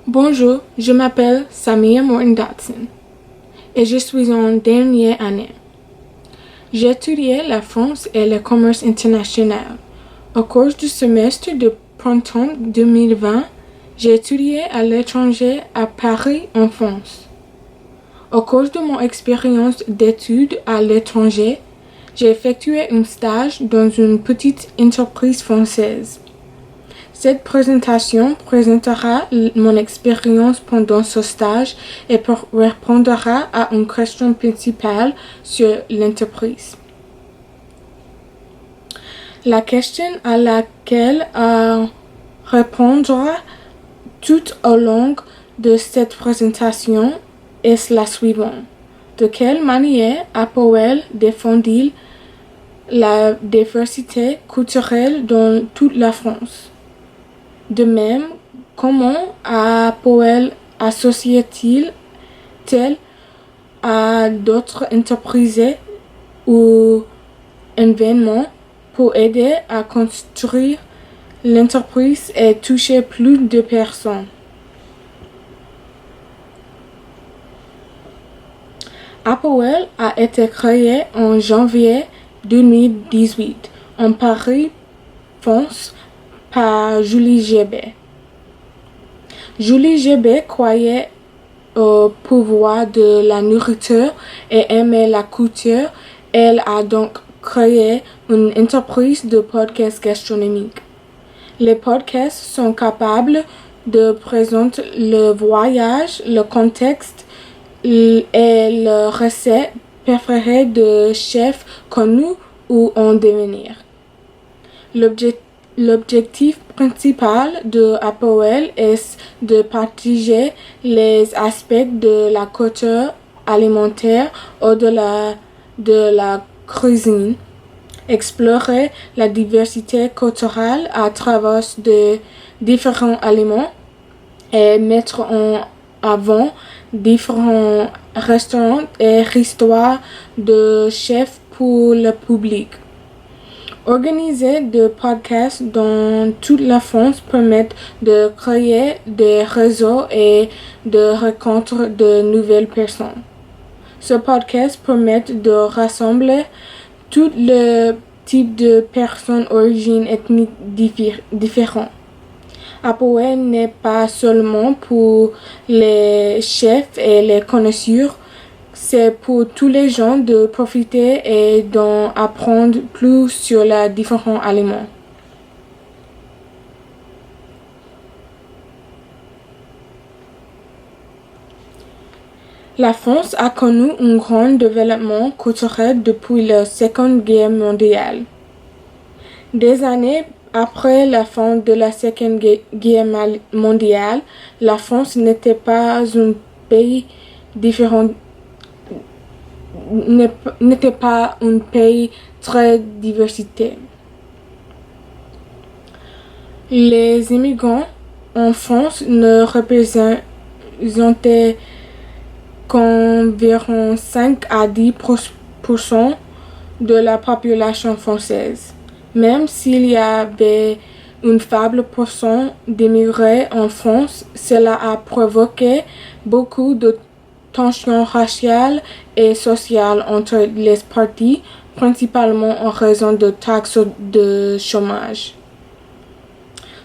Bonjour, je m'appelle Samia Morton-Dotson et je suis en dernière année. J'ai étudié la France et le commerce international. Au cours du semestre de printemps 2020, j'ai étudié à l'étranger à Paris, en France. Au cours de mon expérience d'études à l'étranger, j'ai effectué un stage dans une petite entreprise française. Cette présentation présentera mon expérience pendant ce stage et répondra à une question principale sur l'entreprise. La question à laquelle répondra tout au long de cette présentation est la suivante. De quelle manière Apple défend-il la diversité culturelle dans toute la France? De même, comment Apple associe-t-il à d'autres entreprises ou événements pour aider à construire l'entreprise et toucher plus de personnes? Apple a été créé en janvier 2018 en Paris, France, par Julie Gebet. Julie Gebet croyait au pouvoir de la nourriture et aimait la couture. Elle a donc créé une entreprise de podcasts gastronomiques. Les podcasts sont capables de présenter le voyage, le contexte et les recettes préférées de chefs connus ou en devenir. L'objectif principal de Apple est de partager les aspects de la culture alimentaire au-delà de la cuisine, explorer la diversité culturelle à travers de différents aliments et mettre en avant différents restaurants et histoires de chefs pour le public. Organiser des podcasts dans toute la France permet de créer des réseaux et de rencontrer de nouvelles personnes. Ce podcast permet de rassembler tous les types de personnes d'origine ethnique différentes. Apple n'est pas seulement pour les chefs et les connaisseurs, c'est pour tous les gens de profiter et d'en apprendre plus sur les différents aliments. La France a connu un grand développement culturel depuis la Seconde Guerre mondiale. Des années après la fin de la Seconde Guerre mondiale, la France n'était pas un pays très diversifié. Les immigrants en France ne représentaient qu'environ 5 à 10% de la population française. Même s'il y avait une faible pourcent d'immigrés en France, cela a provoqué beaucoup de tensions raciales et sociales entre les partis, principalement en raison de taxes de chômage.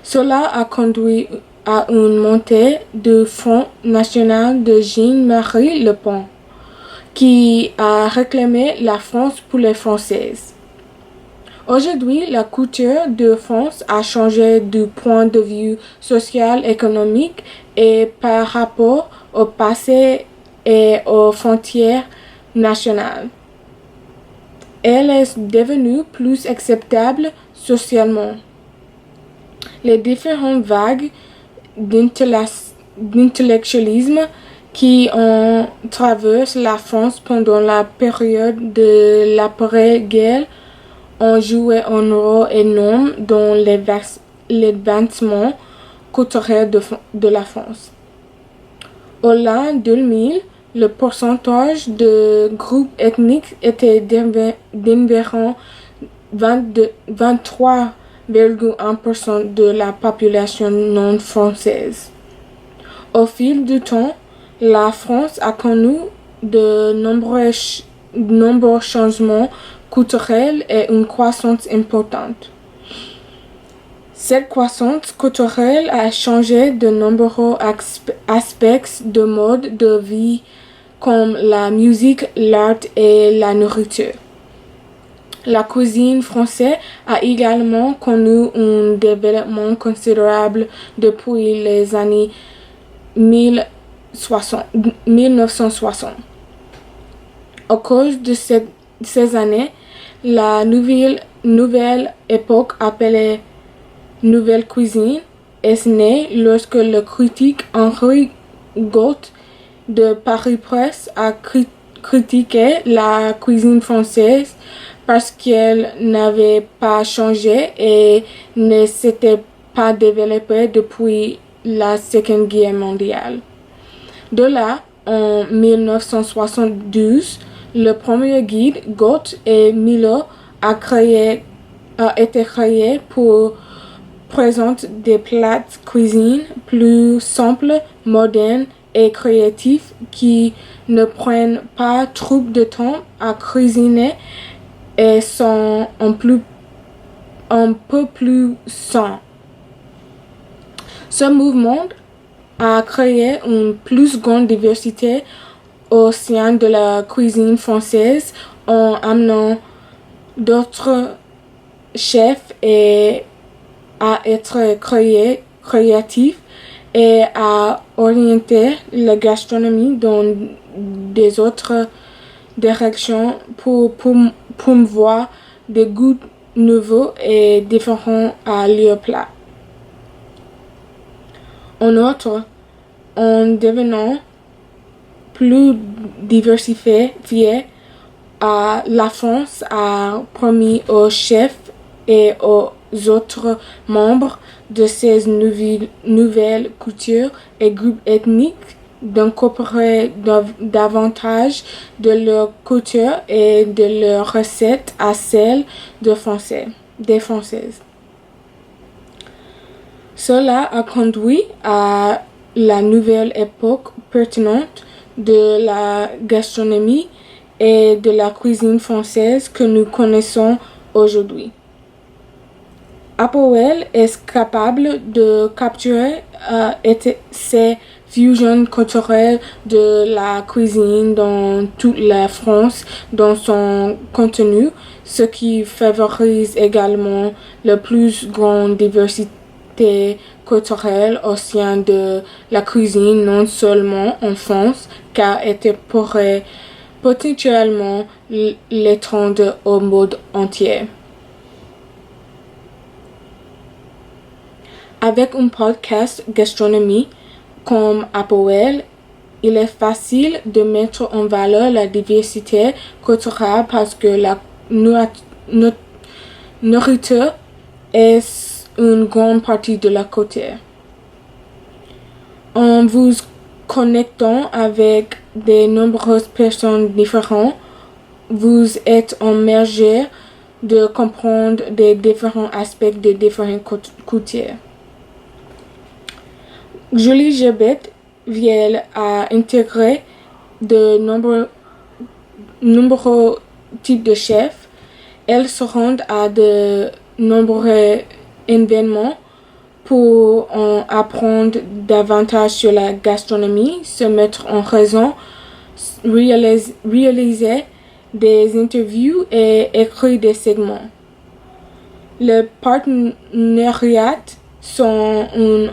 Cela a conduit à une montée du Front national de Jean-Marie Le Pen, qui a réclamé la France pour les Françaises. Aujourd'hui, la culture de France a changé du point de vue social, économique et par rapport au passé et aux frontières nationales. Elle est devenue plus acceptable socialement. Les différentes vagues d'intellectualisme qui ont traversé la France pendant la période de l'après-guerre ont joué un rôle énorme dans l'advancement culturel de la France. Au l'an 2000, le pourcentage de groupes ethniques était d'environ 23,1% de la population non française. Au fil du temps, la France a connu de nombreux changements culturels et une croissance importante. Cette croissance culturelle a changé de nombreux aspects de mode de vie comme la musique, l'art et la nourriture. La cuisine française a également connu un développement considérable depuis les années 1960. Au cours de ces années, la nouvelle époque appelée Nouvelle Cuisine est née lorsque le critique Henri Gault de Paris Presse a critiqué la cuisine française parce qu'elle n'avait pas changé et ne s'était pas développée depuis la Seconde Guerre mondiale. De là, en 1972, le premier guide Gault et Milo a été créé pour présenter des plats cuisine plus simples, modernes et créatifs qui ne prennent pas trop de temps à cuisiner et sont un peu plus sains. Ce mouvement a créé une plus grande diversité au sein de la cuisine française en amenant d'autres chefs et à être créatifs et à orienter la gastronomie dans des autres directions pour promouvoir des goûts nouveaux et différents à leur plat. En outre, en devenant plus diversifiée, la France a permis aux chefs et aux autres membres de ces nouvelles cultures et groupes ethniques d'incorporer davantage de leur culture et de leurs recettes à celles des Françaises. Cela a conduit à la nouvelle époque pertinente de la gastronomie et de la cuisine française que nous connaissons aujourd'hui. Applewell est capable de capturer ces fusions culturelles de la cuisine dans toute la France dans son contenu, ce qui favorise également la plus grande diversité culturelle au sein de la cuisine, non seulement en France, car elle pourrait potentiellement l'étendre au monde entier. Avec un podcast gastronomie comme Applewell, il est facile de mettre en valeur la diversité culturelle parce que la nourriture est une grande partie de la culture. En vous connectant avec de nombreuses personnes différentes, vous êtes en mesure de comprendre les différents aspects de différentes cultures. Julie Gebet vient à intégrer de nombreux types de chefs. Elle se rend à de nombreux événements pour en apprendre davantage sur la gastronomie, se mettre en raison, réaliser des interviews et écrire des segments. Les partenariats sont un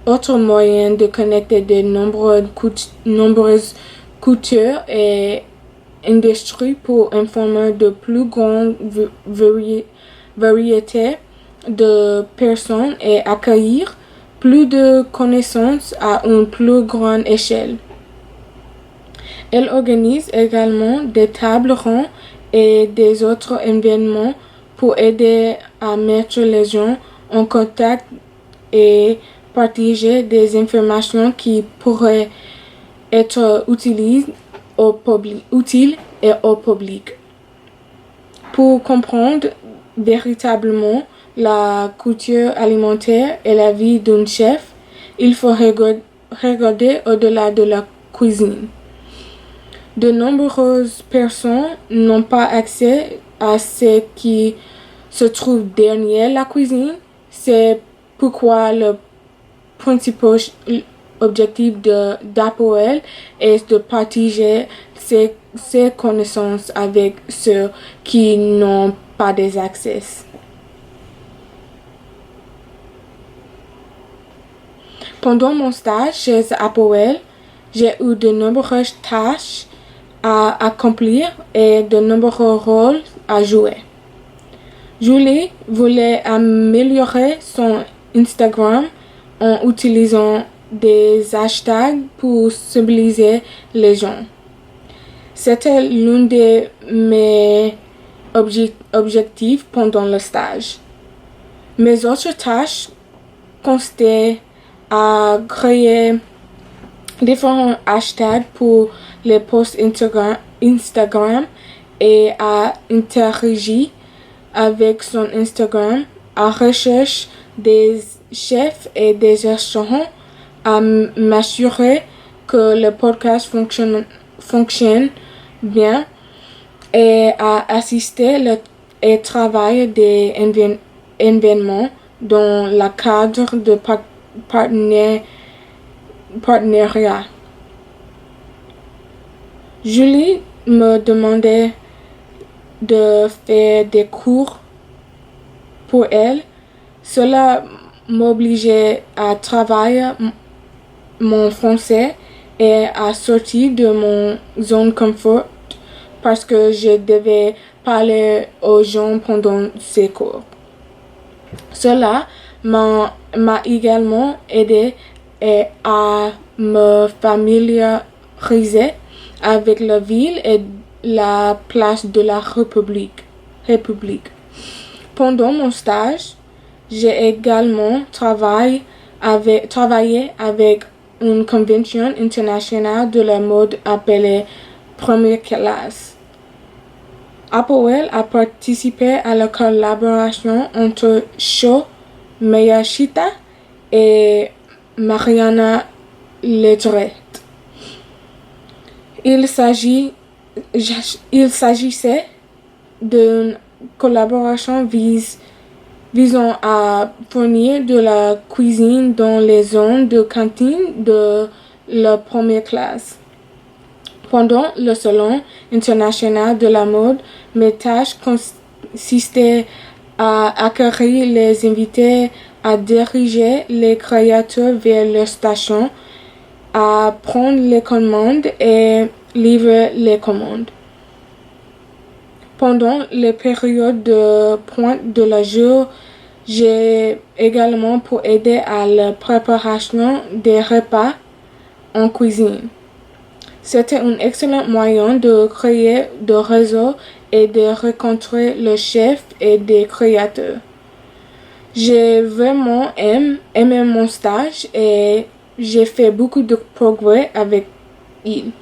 autre moyen de connecter de nombreuses cultures et industries pour informer de plus grandes variétés de personnes et accueillir plus de connaissances à une plus grande échelle. Elle organise également des tables rondes et des autres événements pour aider à mettre les gens en contact et partager des informations qui pourraient être utiles au public. Pour comprendre véritablement la culture alimentaire et la vie d'un chef, il faut regarder au-delà de la cuisine. De nombreuses personnes n'ont pas accès à ce qui se trouve derrière la cuisine. C'est pourquoi le principal objectif d'APOL est de partager ses connaissances avec ceux qui n'ont pas des accès. Pendant mon stage chez APOL, j'ai eu de nombreuses tâches à accomplir et de nombreux rôles à jouer. Julie voulait améliorer son Instagram en utilisant des hashtags pour sensibiliser les gens. C'était l'un de mes objectifs pendant le stage. Mes autres tâches consistaient à créer différents hashtags pour les posts Instagram et à interagir avec son Instagram, à rechercher des chefs et des restaurants, à m'assurer que le podcast fonctionne bien et à assister et travailler des événements dans le cadre de partenariat. Julie me demandait de faire des cours pour elle. Cela m'obligeait à travailler mon français et à sortir de mon zone confort parce que je devais parler aux gens pendant ces cours. Cela m'a également aidé à me familiariser avec la ville et la place de la République. Pendant mon stage, j'ai également travaillé avec une convention internationale de la mode appelée Première Classe. APOL a participé à la collaboration entre Sho Miyashita et Mariana Ledret. Il s'agissait d'une collaboration visant à fournir de la cuisine dans les zones de cantine de la première classe. Pendant le Salon international de la mode, mes tâches consistaient à accueillir les invités, à diriger les créateurs vers leur station, à prendre les commandes et livrer les commandes. Pendant les périodes de pointe de la jour, j'ai également pour aider à la préparation des repas en cuisine. C'était un excellent moyen de créer des réseaux et de rencontrer le chef et des créateurs. J'ai vraiment aimé mon stage et j'ai fait beaucoup de progrès avec il.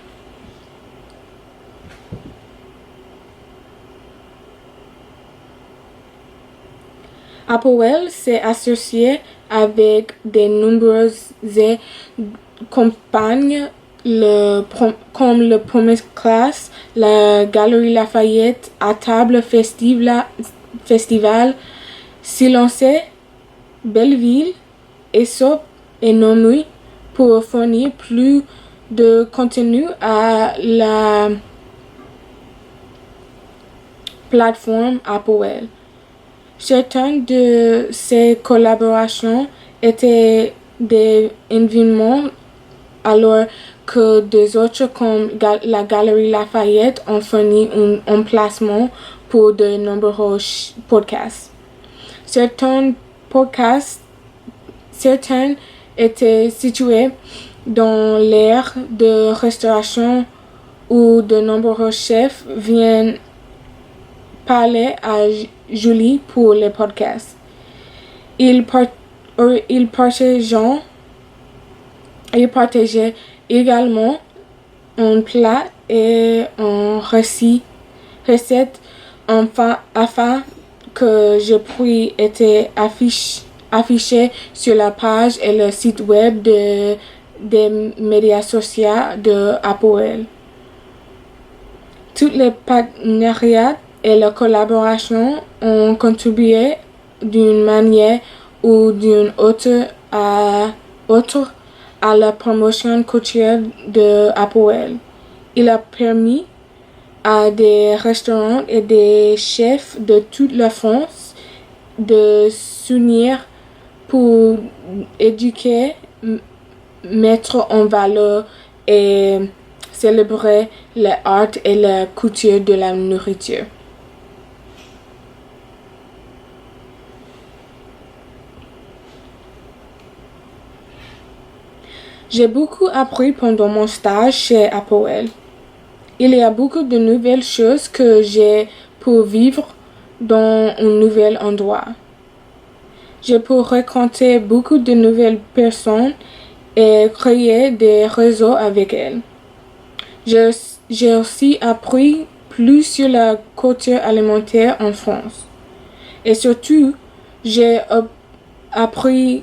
APOL s'est associé avec de nombreuses compagnies comme le Première Classe, la Galerie Lafayette, à Table Festival, Silence, Belleville, Aesop et Nomui pour fournir plus de contenu à la plateforme APOL. Certaines de ces collaborations étaient des événements alors que des autres comme la Galerie Lafayette ont fourni un emplacement pour de nombreux podcasts. Certains étaient situés dans l'aire de restauration où de nombreux chefs viennent parler à Julie pour les podcasts. Ils partageaient également un plat et une recette afin que je puisse être affiché sur la page et le site web de des médias sociaux de Apple. Tous les partenariats et les collaborations ont contribué d'une manière ou d'une autre à la promotion culturelle de Apple. Il a permis à des restaurants et des chefs de toute la France de s'unir pour éduquer, mettre en valeur et célébrer l'art et la culture de la nourriture. J'ai beaucoup appris pendant mon stage chez Apple. Il y a beaucoup de nouvelles choses que j'ai pu vivre dans un nouvel endroit. J'ai pu rencontrer beaucoup de nouvelles personnes et créer des réseaux avec elles. J'ai aussi appris plus sur la culture alimentaire en France. Et surtout, j'ai appris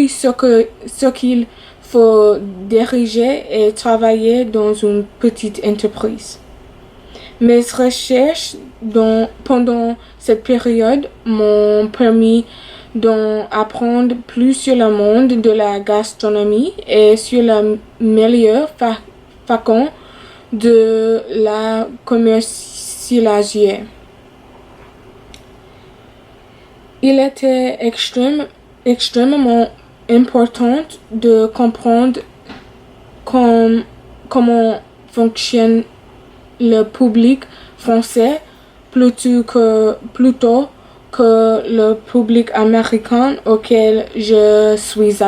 ce qu'il faut diriger et travailler dans une petite entreprise. Mes recherches pendant cette période m'ont permis d'apprendre plus sur le monde de la gastronomie et sur la meilleure façon de la commercialiser. Il était extrêmement important de comprendre comment fonctionne le public français plutôt que le public américain auquel je suis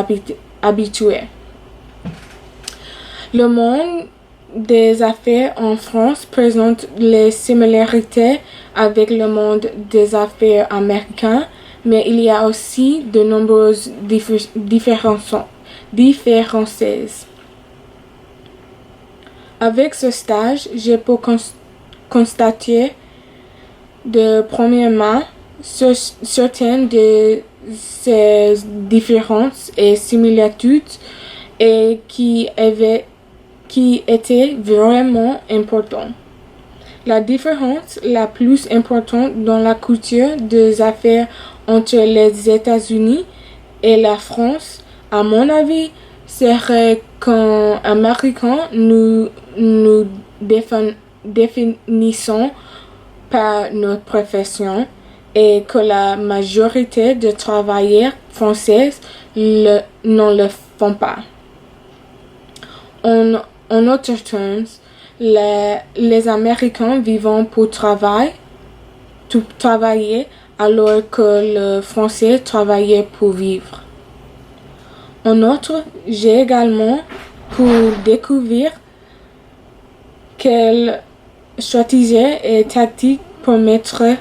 habitué. Le monde des affaires en France présente les similarités avec le monde des affaires américain, mais il y a aussi de nombreuses différences. Avec ce stage, j'ai pu constater de première main certaines de ces différences et similitudes et qui étaient vraiment importantes. La différence la plus importante dans la culture des affaires entre les États-Unis et la France, à mon avis, serait qu'en Américain, nous définissons par notre profession et que la majorité de travailleurs français ne le font pas. En d'autres termes, les Américains vivent pour travailler alors que le Français travaille pour vivre. En outre, j'ai également pu découvrir quelles stratégies et tactiques permettraient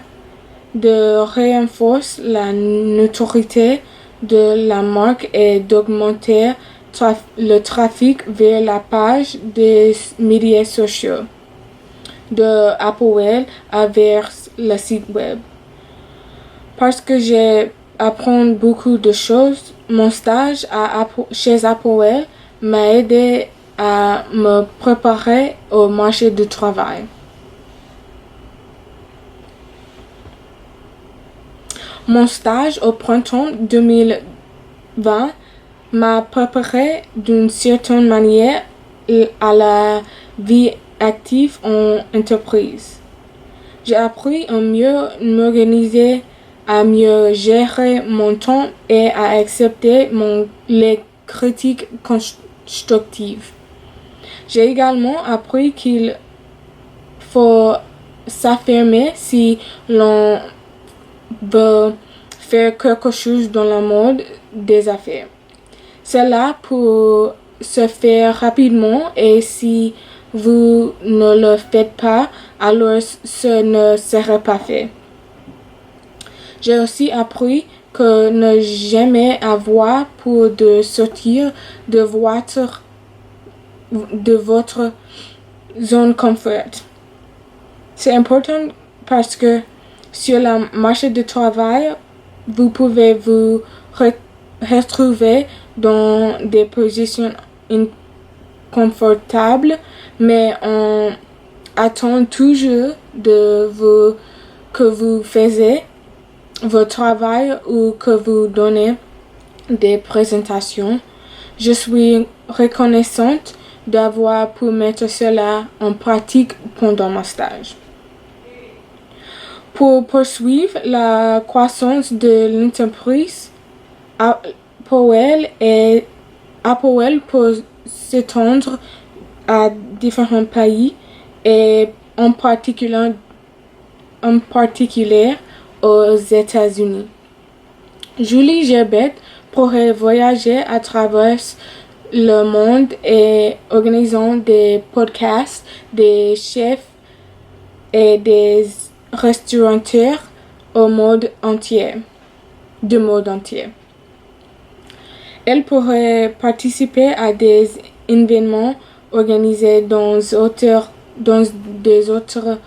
de renforcer la notoriété de la marque et d'augmenter le trafic vers la page des médias sociaux de Apple vers le site web. Parce que j'ai appris beaucoup de choses, mon stage chez Apple m'a aidé à me préparer au marché du travail. Mon stage au printemps 2020 m'a préparé d'une certaine manière à la vie active en entreprise. J'ai appris à mieux m'organiser, à mieux gérer mon temps et à accepter les critiques constructives. J'ai également appris qu'il faut s'affirmer si l'on veut faire quelque chose dans le monde des affaires. Cela peut se faire rapidement et si vous ne le faites pas, alors ce ne sera pas fait. J'ai aussi appris que ne jamais avoir peur de sortir de votre zone de confort. C'est important parce que sur le marché du travail, vous pouvez vous retrouver dans des positions inconfortables, mais on attend toujours de vous que vous faisiez votre travail ou que vous donnez des présentations. Je suis reconnaissante d'avoir pu mettre cela en pratique pendant mon stage. Pour poursuivre la croissance de l'entreprise, Apple peut s'étendre à différents pays et en particulier aux États-Unis. Julie Gerbet pourrait voyager à travers le monde et organisant des podcasts des chefs et des restaurateurs du monde entier. Elle pourrait participer à des événements organisés dans des autres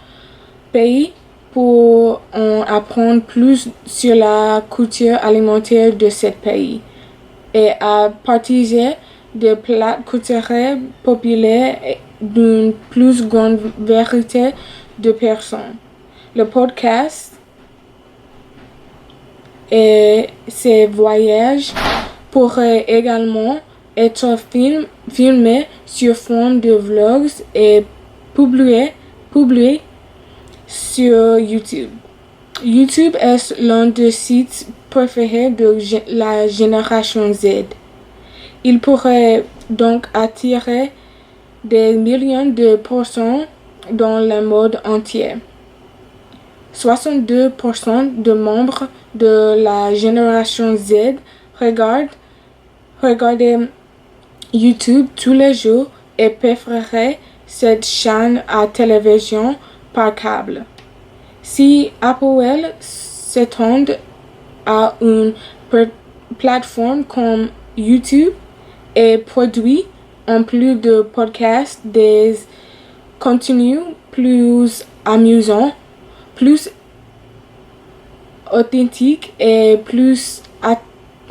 pays pour en apprendre plus sur la culture alimentaire de ce pays et à partager des plats culturels populaires d'une plus grande variété de personnes. Le podcast et ses voyages pourraient également être filmés sur forme de vlogs et publiés sur YouTube. YouTube est l'un des sites préférés de la génération Z. Il pourrait donc attirer des millions de personnes dans le monde entier. 62% de membres de la génération Z regardent YouTube tous les jours et préfèrent cette chaîne à télévision par câble. Si Apple s'étend à une plateforme comme YouTube et produit en plus de podcasts des contenus plus amusants, plus authentiques et plus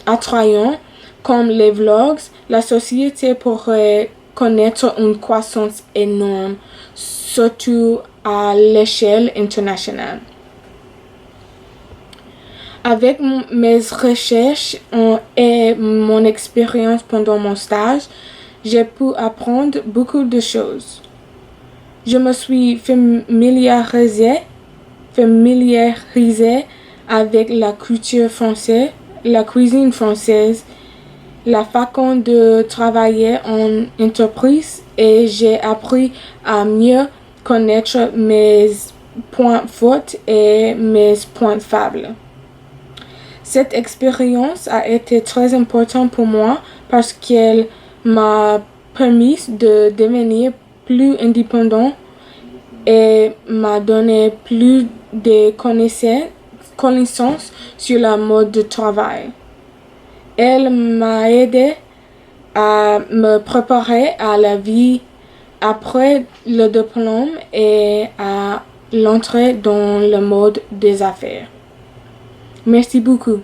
attrayants comme les vlogs, la société pourrait connaître une croissance énorme, surtout à l'échelle internationale. Avec mes recherches et mon expérience pendant mon stage, j'ai pu apprendre beaucoup de choses. Je me suis familiarisée avec la culture française, la cuisine française, la façon de travailler en entreprise et j'ai appris à mieux connaître mes points forts et mes points faibles. Cette expérience a été très importante pour moi parce qu'elle m'a permis de devenir plus indépendant et m'a donné plus de connaissances sur le mode de travail. Elle m'a aidé à me préparer à la vie après le diplôme et à l'entrée dans le monde des affaires. Merci beaucoup.